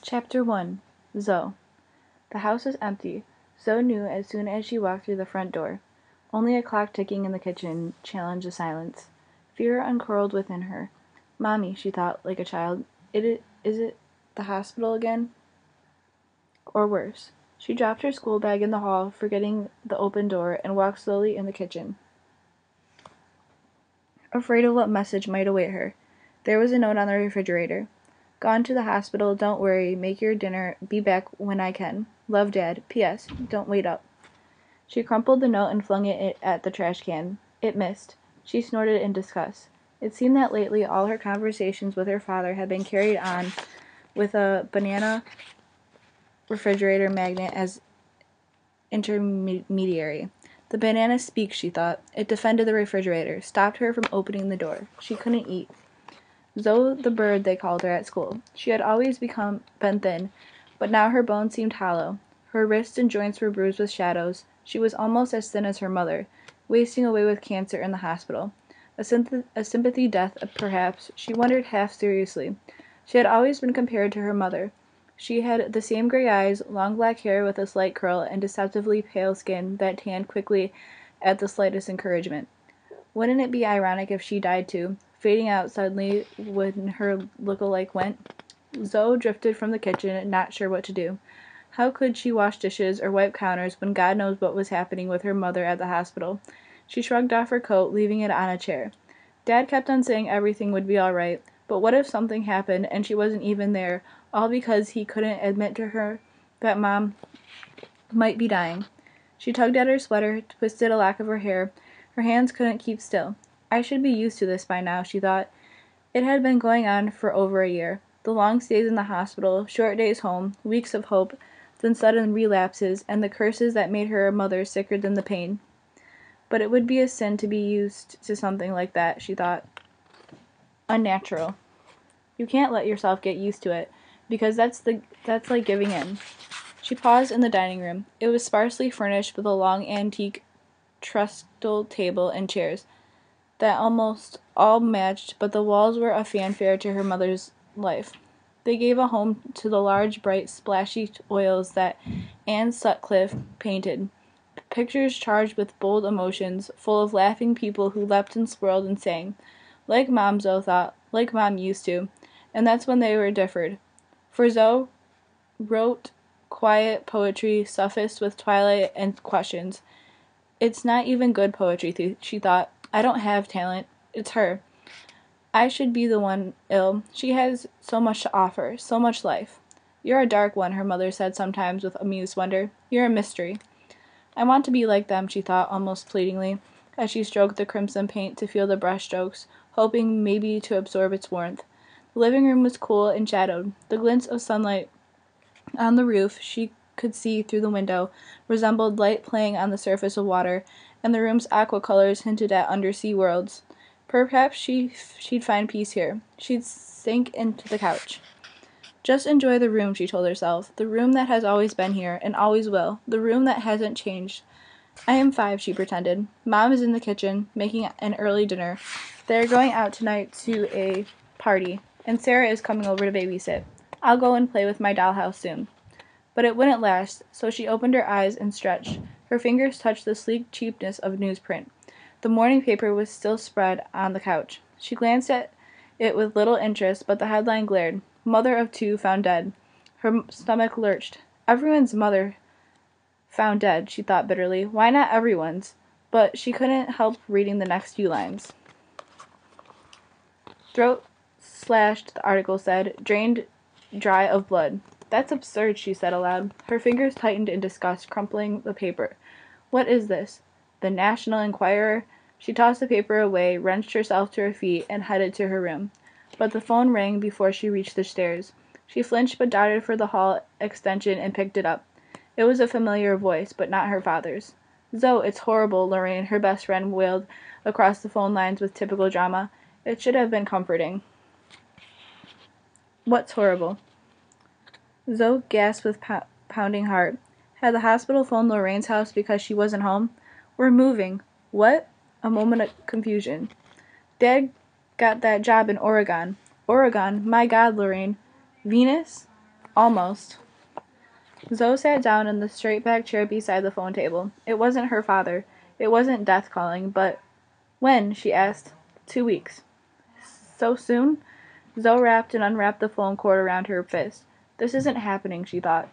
Chapter 1. Zoe. The house was empty. Zoe knew as soon as she walked through the front door. Only a clock ticking in the kitchen challenged the silence. Fear uncurled within her. "Mommy," she thought, like a child, is it the hospital again? Or worse. She dropped her school bag in the hall, forgetting the open door, and walked slowly in the kitchen, afraid of what message might await her. There was a note on the refrigerator. "Gone to the hospital. Don't worry. Make your dinner. Be back when I can. Love, Dad. P.S. Don't wait up." She crumpled the note and flung it at the trash can. It missed. She snorted in disgust. It seemed that lately all her conversations with her father had been carried on with a banana refrigerator magnet as intermediary. The banana speaks, she thought. It defended the refrigerator, stopped her from opening the door. She couldn't eat. Zoe the bird, they called her at school. She had always been thin, but now her bones seemed hollow. Her wrists and joints were bruised with shadows. She was almost as thin as her mother, wasting away with cancer in the hospital. A sympathy death, perhaps, she wondered half seriously. She had always been compared to her mother. She had the same gray eyes, long black hair with a slight curl, and deceptively pale skin that tanned quickly at the slightest encouragement. Wouldn't it be ironic if she died too, fading out suddenly when her look-alike went? Zoe drifted from the kitchen, not sure what to do. How could she wash dishes or wipe counters when God knows what was happening with her mother at the hospital? She shrugged off her coat, leaving it on a chair. Dad kept on saying everything would be all right, but what if something happened and she wasn't even there, all because he couldn't admit to her that Mom might be dying? She tugged at her sweater, twisted a lock of her hair. Her hands couldn't keep still. I should be used to this by now, she thought. It had been going on for over a year. The long stays in the hospital, short days home, weeks of hope, then sudden relapses, and the curses that made her mother sicker than the pain. But it would be a sin to be used to something like that, she thought. Unnatural. You can't let yourself get used to it, because that's like giving in. She paused in the dining room. It was sparsely furnished with a long antique trestle table and chairs that almost all matched, but the walls were a fanfare to her mother's life. They gave a home to the large, bright, splashy oils that Anne Sutcliffe painted. Pictures charged with bold emotions, full of laughing people who leapt and swirled and sang. Like Mom, Zoe thought, like Mom used to. And that's when they were differed. For Zoe wrote quiet poetry suffused with twilight and questions. It's not even good poetry, she thought. I don't have talent. It's her. I should be the one ill. She has so much to offer, so much life. You're a dark one, her mother said sometimes with amused wonder. You're a mystery. I want to be like them, she thought, almost pleadingly, as she stroked the crimson paint to feel the brush strokes, hoping maybe to absorb its warmth. The living room was cool and shadowed. The glints of sunlight on the roof she could see through the window resembled light playing on the surface of water, and the room's aqua colors hinted at undersea worlds. Perhaps she'd find peace here. She'd sink into the couch. Just enjoy the room, she told herself. The room that has always been here, and always will. The room that hasn't changed. I am 5, she pretended. Mom is in the kitchen, making an early dinner. They are going out tonight to a party, and Sarah is coming over to babysit. I'll go and play with my dollhouse soon. But it wouldn't last, so she opened her eyes and stretched. Her fingers touched the sleek cheapness of newsprint. The morning paper was still spread on the couch. She glanced at it with little interest, but the headline glared. Mother of 2 found dead. Her stomach lurched. Everyone's mother found dead, she thought bitterly. Why not everyone's? But she couldn't help reading the next few lines. Throat slashed, the article said, drained dry of blood. That's absurd, she said aloud. Her fingers tightened in disgust, crumpling the paper. What is this? The National Enquirer? She tossed the paper away, wrenched herself to her feet, and headed to her room. But the phone rang before she reached the stairs. She flinched but darted for the hall extension and picked it up. It was a familiar voice, but not her father's. Zoe, it's horrible, Lorraine, her best friend wailed across the phone lines with typical drama. It should have been comforting. What's horrible? Zoe gasped with pounding heart. Had the hospital phoned Lorraine's house because she wasn't home? We're moving. What? A moment of confusion. Dad got that job in Oregon. Oregon? My God, Lorraine. Venus? Almost. Zoe sat down in the straight-back chair beside the phone table. It wasn't her father. It wasn't death calling, but when? She asked. 2 weeks. So soon? Zoe wrapped and unwrapped the phone cord around her fist. This isn't happening, she thought.